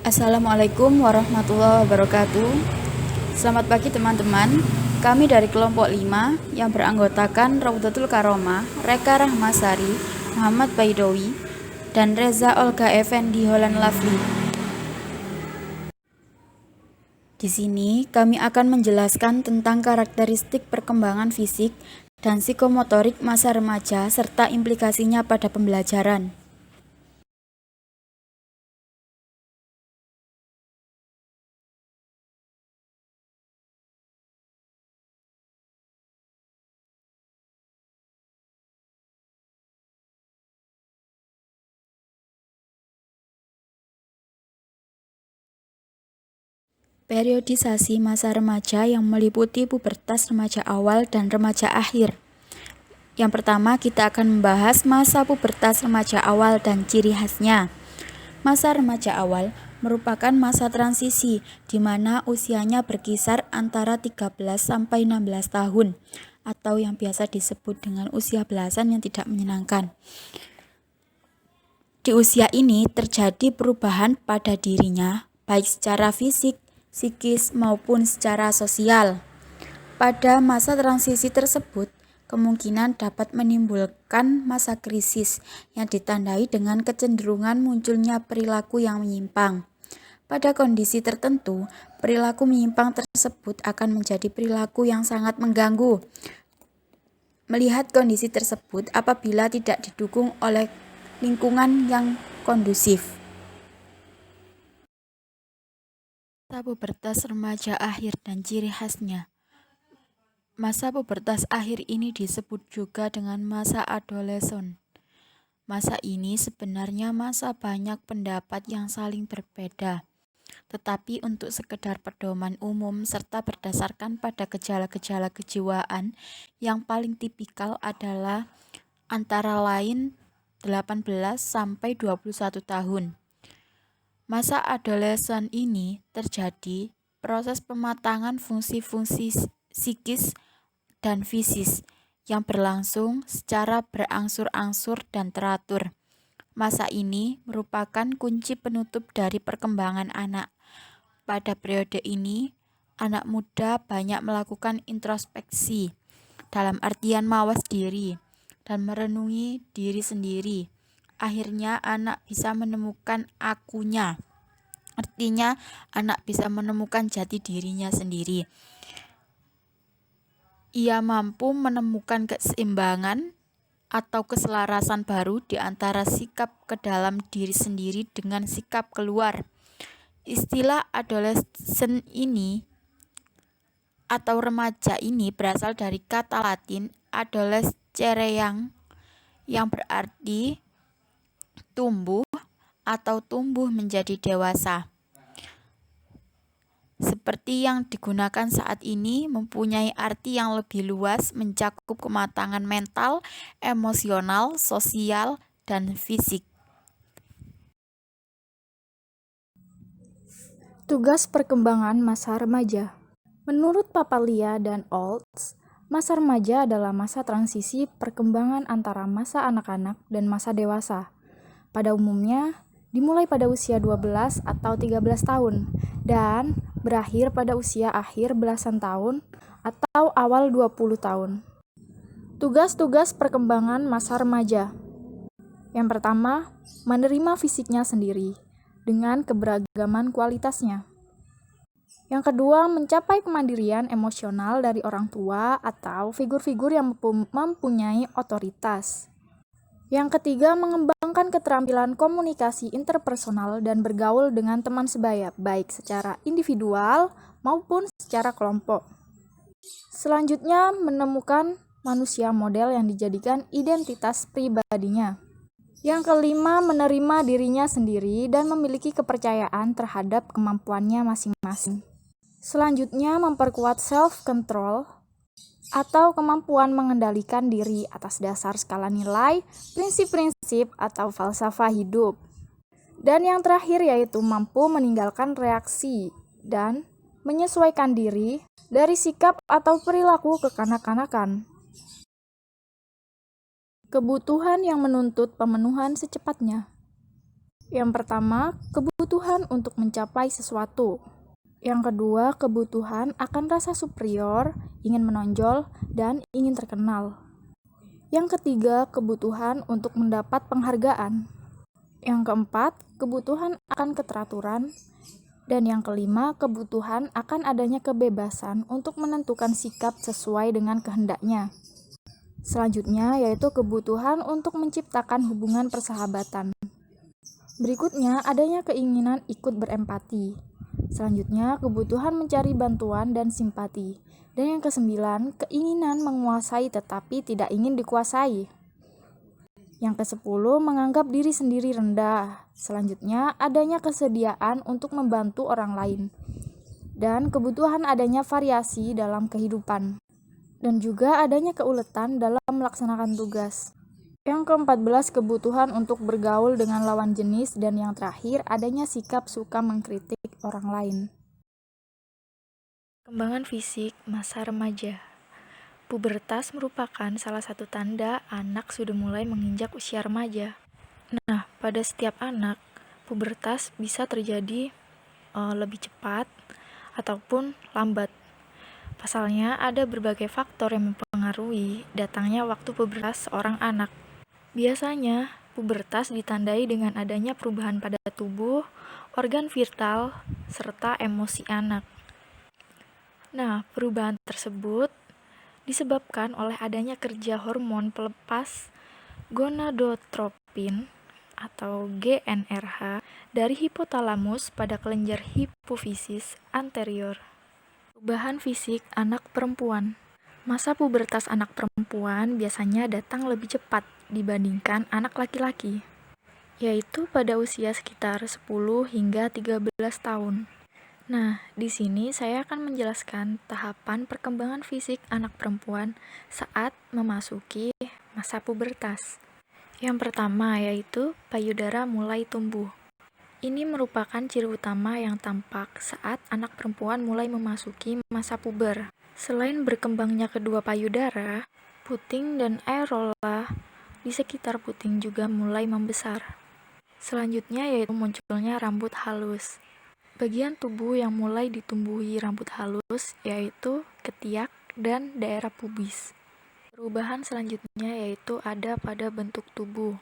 Assalamualaikum warahmatullahi wabarakatuh. Selamat pagi teman-teman. Kami dari kelompok 5 yang beranggotakan Raudatul Karomah, Reka Rahmasari, Muhammad Baidowi, dan Reza Olga Effendi Holland Lovely. Di sini kami akan menjelaskan tentang karakteristik perkembangan fisik dan psikomotorik masa remaja serta implikasinya pada pembelajaran. Periodisasi masa remaja yang meliputi pubertas remaja awal dan remaja akhir. Yang pertama, kita akan membahas masa pubertas remaja awal dan ciri khasnya. Masa remaja awal merupakan masa transisi di mana usianya berkisar antara 13 sampai 16 tahun atau yang biasa disebut dengan usia belasan yang tidak menyenangkan. Di usia ini terjadi perubahan pada dirinya, baik secara fisik, psikis, maupun secara sosial. Pada masa transisi tersebut, kemungkinan dapat menimbulkan masa krisis yang ditandai dengan kecenderungan munculnya perilaku yang menyimpang. Pada kondisi tertentu, perilaku menyimpang tersebut akan menjadi perilaku yang sangat mengganggu. Melihat kondisi tersebut apabila tidak didukung oleh lingkungan yang kondusif. Masa pubertas remaja akhir dan ciri khasnya. Masa pubertas akhir ini disebut juga dengan masa adolesen. Masa ini sebenarnya masa banyak pendapat yang saling berbeda. Tetapi untuk sekedar pedoman umum serta berdasarkan pada gejala-gejala kejiwaan yang paling tipikal adalah antara lain 18 sampai 21 tahun. Masa adolesen ini terjadi proses pematangan fungsi-fungsi psikis dan fisis yang berlangsung secara berangsur-angsur dan teratur. Masa ini merupakan kunci penutup dari perkembangan anak. Pada periode ini, anak muda banyak melakukan introspeksi, dalam artian mawas diri, dan merenungi diri sendiri. Akhirnya anak bisa menemukan akunya. Artinya anak bisa menemukan jati dirinya sendiri. Ia mampu menemukan keseimbangan atau keselarasan baru di antara sikap ke dalam diri sendiri dengan sikap keluar. Istilah adolesen ini atau remaja ini berasal dari kata Latin adolescere yang berarti tumbuh atau tumbuh menjadi dewasa. Seperti yang digunakan saat ini mempunyai arti yang lebih luas, mencakup kematangan mental, emosional, sosial, dan fisik. Tugas perkembangan masa remaja. Menurut Papalia dan Olds, masa remaja adalah masa transisi perkembangan antara masa anak-anak dan masa dewasa. Pada umumnya, dimulai pada usia 12 atau 13 tahun dan berakhir pada usia akhir belasan tahun atau awal 20 tahun. Tugas-tugas perkembangan masa remaja. Yang pertama, menerima fisiknya sendiri dengan keberagaman kualitasnya. Yang kedua, mencapai kemandirian emosional dari orang tua atau figur-figur yang mempunyai otoritas. Yang ketiga, mengembangkan keterampilan komunikasi interpersonal dan bergaul dengan teman sebaya, baik secara individual maupun secara kelompok. Selanjutnya, menemukan manusia model yang dijadikan identitas pribadinya. Yang kelima, menerima dirinya sendiri dan memiliki kepercayaan terhadap kemampuannya masing-masing. Selanjutnya, memperkuat self-control atau kemampuan mengendalikan diri atas dasar skala nilai, prinsip-prinsip, atau falsafah hidup. Dan yang terakhir yaitu mampu meninggalkan reaksi dan menyesuaikan diri dari sikap atau perilaku kekanak-kanakan. Kebutuhan yang menuntut pemenuhan secepatnya. Yang pertama, kebutuhan untuk mencapai sesuatu. Yang kedua, kebutuhan akan rasa superior, ingin menonjol, dan ingin terkenal. Yang ketiga, kebutuhan untuk mendapat penghargaan. Yang keempat, kebutuhan akan keteraturan. Dan yang kelima, kebutuhan akan adanya kebebasan untuk menentukan sikap sesuai dengan kehendaknya. Selanjutnya, yaitu kebutuhan untuk menciptakan hubungan persahabatan. Berikutnya, adanya keinginan ikut berempati. Selanjutnya, kebutuhan mencari bantuan dan simpati. Dan yang kesembilan, keinginan menguasai tetapi tidak ingin dikuasai. Yang kesepuluh, menganggap diri sendiri rendah. Selanjutnya, adanya kesediaan untuk membantu orang lain. Dan kebutuhan adanya variasi dalam kehidupan. Dan juga adanya keuletan dalam melaksanakan tugas. Yang ke-14, kebutuhan untuk bergaul dengan lawan jenis. Dan yang terakhir, adanya sikap suka mengkritik orang lain. Perkembangan fisik masa remaja. Pubertas merupakan salah satu tanda anak sudah mulai menginjak usia remaja. Nah, pada setiap anak, pubertas bisa terjadi lebih cepat ataupun lambat. Pasalnya, ada berbagai faktor yang mempengaruhi datangnya waktu pubertas seorang anak. Biasanya, pubertas ditandai dengan adanya perubahan pada tubuh, organ vital, serta emosi anak. Nah, perubahan tersebut disebabkan oleh adanya kerja hormon pelepas gonadotropin atau GnRH dari hipotalamus pada kelenjar hipofisis anterior. Perubahan fisik anak perempuan. Masa pubertas anak perempuan biasanya datang lebih cepat dibandingkan anak laki-laki, yaitu pada usia sekitar 10 hingga 13 tahun. Nah, di sini saya akan menjelaskan tahapan perkembangan fisik anak perempuan saat memasuki masa pubertas. Yang pertama yaitu payudara mulai tumbuh. Ini merupakan ciri utama yang tampak saat anak perempuan mulai memasuki masa puber. Selain berkembangnya kedua payudara, puting dan areola di sekitar puting juga mulai membesar. Selanjutnya yaitu munculnya rambut halus. Bagian tubuh yang mulai ditumbuhi rambut halus yaitu ketiak dan daerah pubis. Perubahan selanjutnya yaitu ada pada bentuk tubuh.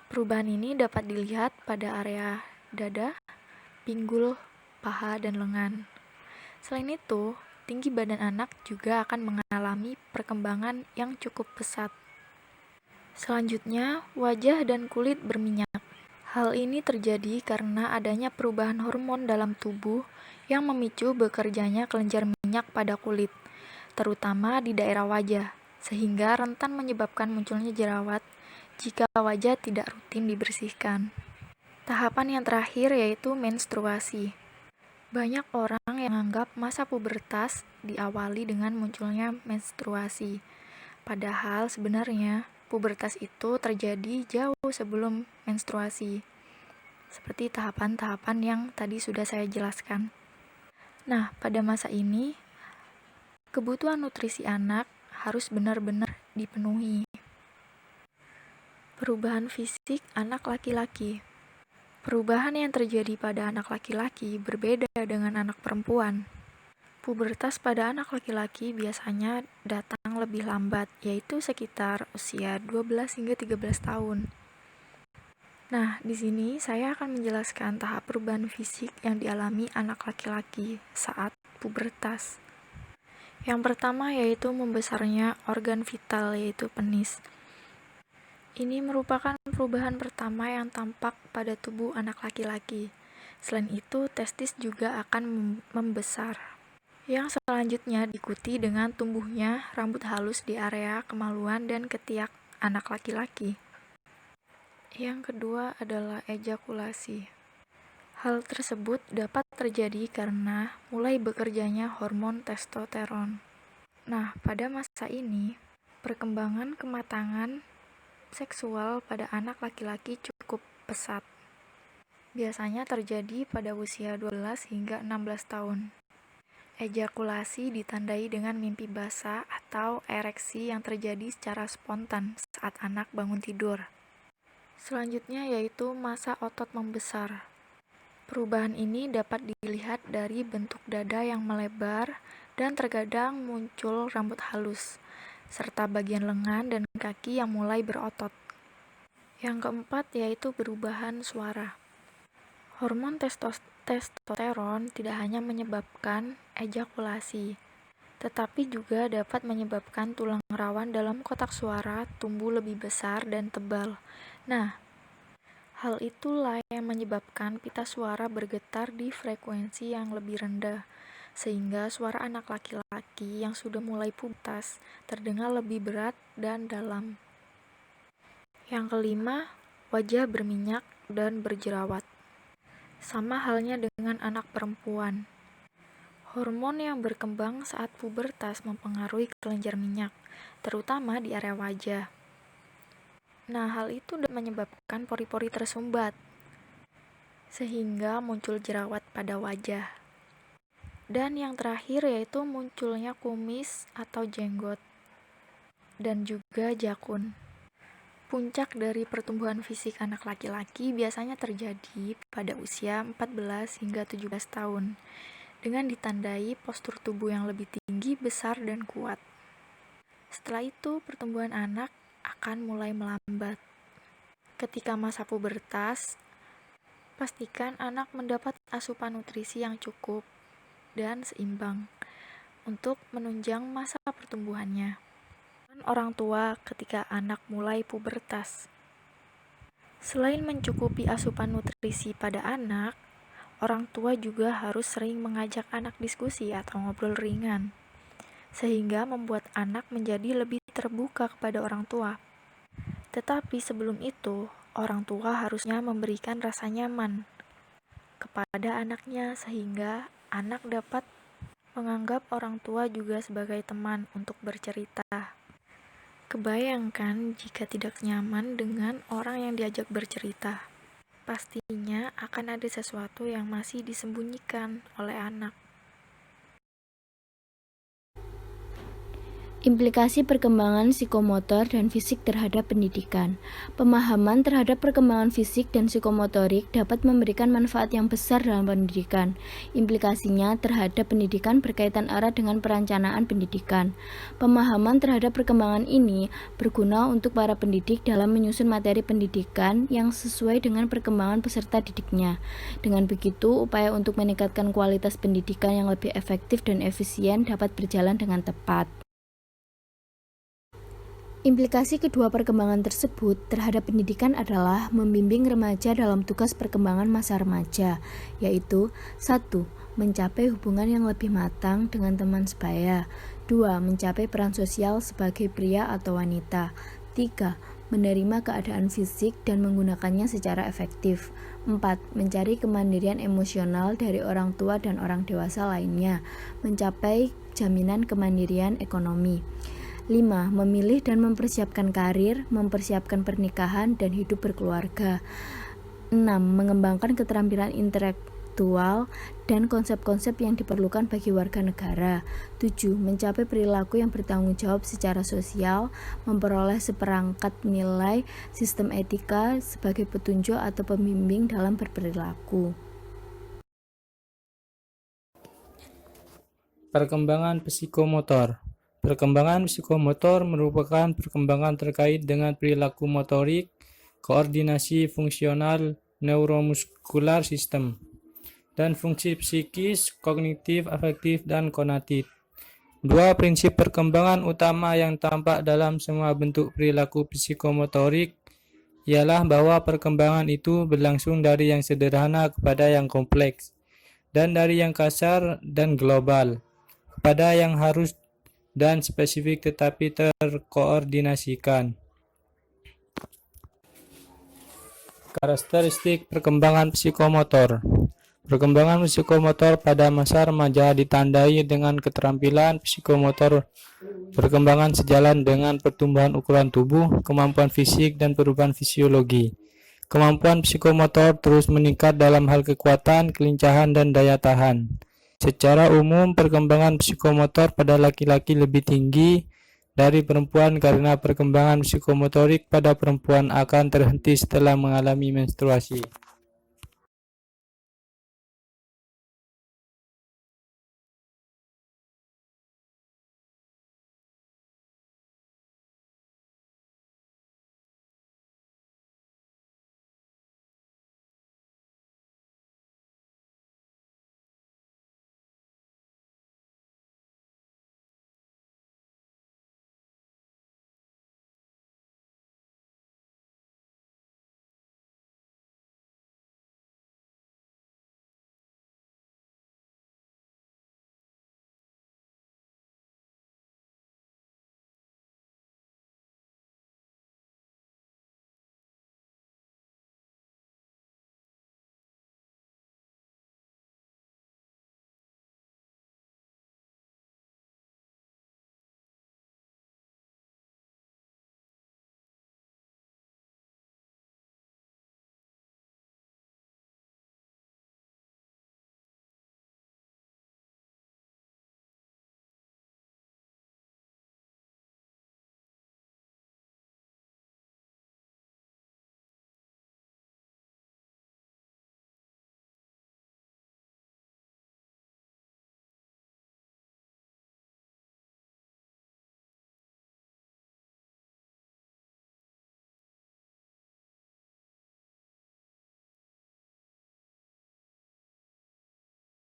Perubahan ini dapat dilihat pada area dada, pinggul, paha, dan lengan. Selain itu, tinggi badan anak juga akan mengalami perkembangan yang cukup pesat. Selanjutnya, wajah dan kulit berminyak. Hal ini terjadi karena adanya perubahan hormon dalam tubuh yang memicu bekerjanya kelenjar minyak pada kulit, terutama di daerah wajah, sehingga rentan menyebabkan munculnya jerawat jika wajah tidak rutin dibersihkan. Tahapan yang terakhir yaitu menstruasi. Banyak orang yang menganggap masa pubertas diawali dengan munculnya menstruasi, padahal sebenarnya pubertas itu terjadi jauh sebelum menstruasi, seperti tahapan-tahapan yang tadi sudah saya jelaskan. Nah, pada masa ini, kebutuhan nutrisi anak harus benar-benar dipenuhi. Perubahan fisik anak laki-laki. Perubahan yang terjadi pada anak laki-laki berbeda dengan anak perempuan. Pubertas pada anak laki-laki biasanya datang lebih lambat, yaitu sekitar usia 12 hingga 13 tahun. Nah, di sini saya akan menjelaskan tahap perubahan fisik yang dialami anak laki-laki saat pubertas. Yang pertama yaitu membesarnya organ vital yaitu penis. Ini merupakan perubahan pertama yang tampak pada tubuh anak laki-laki. Selain itu, testis juga akan membesar. Yang selanjutnya diikuti dengan tumbuhnya rambut halus di area kemaluan dan ketiak anak laki-laki. Yang kedua adalah ejakulasi. Hal tersebut dapat terjadi karena mulai bekerjanya hormon testosteron. Nah, pada masa ini, perkembangan kematangan seksual pada anak laki-laki cukup pesat. Biasanya terjadi pada usia 12 hingga 16 tahun. Ejakulasi ditandai dengan mimpi basah atau ereksi yang terjadi secara spontan saat anak bangun tidur. Selanjutnya yaitu masa otot membesar. Perubahan ini dapat dilihat dari bentuk dada yang melebar dan terkadang muncul rambut halus, serta bagian lengan dan kaki yang mulai berotot. Yang keempat yaitu perubahan suara. Hormon testosteron tidak hanya menyebabkan ejakulasi, tetapi juga dapat menyebabkan tulang rawan dalam kotak suara tumbuh lebih besar dan tebal. Nah, hal itulah yang menyebabkan pita suara bergetar di frekuensi yang lebih rendah, sehingga suara anak laki-laki yang sudah mulai pubertas terdengar lebih berat dan dalam. Yang kelima, wajah berminyak dan berjerawat. Sama halnya dengan anak perempuan. Hormon yang berkembang saat pubertas mempengaruhi kelenjar minyak, terutama di area wajah. Nah, hal itu dapat menyebabkan pori-pori tersumbat, sehingga muncul jerawat pada wajah. Dan yang terakhir yaitu munculnya kumis atau jenggot, dan juga jakun. Puncak dari pertumbuhan fisik anak laki-laki biasanya terjadi pada usia 14 hingga 17 tahun, dengan ditandai postur tubuh yang lebih tinggi, besar, dan kuat. Setelah itu, pertumbuhan anak akan mulai melambat. Ketika masa pubertas, pastikan anak mendapat asupan nutrisi yang cukup dan seimbang untuk menunjang masa pertumbuhannya. Orang tua ketika anak mulai pubertas. Selain mencukupi asupan nutrisi pada anak, orang tua juga harus sering mengajak anak diskusi atau ngobrol ringan, sehingga membuat anak menjadi lebih terbuka kepada orang tua. Tetapi sebelum itu, orang tua harusnya memberikan rasa nyaman kepada anaknya sehingga anak dapat menganggap orang tua juga sebagai teman untuk bercerita. Kebayangkan jika tidak nyaman dengan orang yang diajak bercerita. Pastinya akan ada sesuatu yang masih disembunyikan oleh anak. Implikasi perkembangan psikomotor dan fisik terhadap pendidikan. Pemahaman terhadap perkembangan fisik dan psikomotorik dapat memberikan manfaat yang besar dalam pendidikan. Implikasinya terhadap pendidikan berkaitan erat dengan perencanaan pendidikan. Pemahaman terhadap perkembangan ini berguna untuk para pendidik dalam menyusun materi pendidikan yang sesuai dengan perkembangan peserta didiknya. Dengan begitu, upaya untuk meningkatkan kualitas pendidikan yang lebih efektif dan efisien dapat berjalan dengan tepat. Implikasi kedua perkembangan tersebut terhadap pendidikan adalah membimbing remaja dalam tugas perkembangan masa remaja, yaitu 1. Mencapai hubungan yang lebih matang dengan teman sebaya. 2. Mencapai peran sosial sebagai pria atau wanita. 3. Menerima keadaan fisik dan menggunakannya secara efektif. 4. Mencari kemandirian emosional dari orang tua dan orang dewasa lainnya. Mencapai jaminan kemandirian ekonomi. 5. Memilih dan mempersiapkan karir, mempersiapkan pernikahan dan hidup berkeluarga. 6. Mengembangkan keterampilan intelektual dan konsep-konsep yang diperlukan bagi warga negara. 7. Mencapai perilaku yang bertanggung jawab secara sosial, memperoleh seperangkat nilai sistem etika sebagai petunjuk atau pembimbing dalam berperilaku. Perkembangan psikomotor. Perkembangan psikomotor merupakan perkembangan terkait dengan perilaku motorik, koordinasi fungsional neuromuskular sistem, dan fungsi psikis, kognitif, afektif, dan konatif. Dua prinsip perkembangan utama yang tampak dalam semua bentuk perilaku psikomotorik ialah bahwa perkembangan itu berlangsung dari yang sederhana kepada yang kompleks, dan dari yang kasar dan global kepada yang harus dan spesifik tetapi terkoordinasikan. Karakteristik perkembangan psikomotor. Perkembangan psikomotor pada masa remaja ditandai dengan keterampilan psikomotor perkembangan sejalan dengan pertumbuhan ukuran tubuh, kemampuan fisik, dan perubahan fisiologi. Kemampuan psikomotor terus meningkat dalam hal kekuatan, kelincahan, dan daya tahan. Secara umum, perkembangan psikomotor pada laki-laki lebih tinggi dari perempuan karena perkembangan psikomotorik pada perempuan akan terhenti setelah mengalami menstruasi.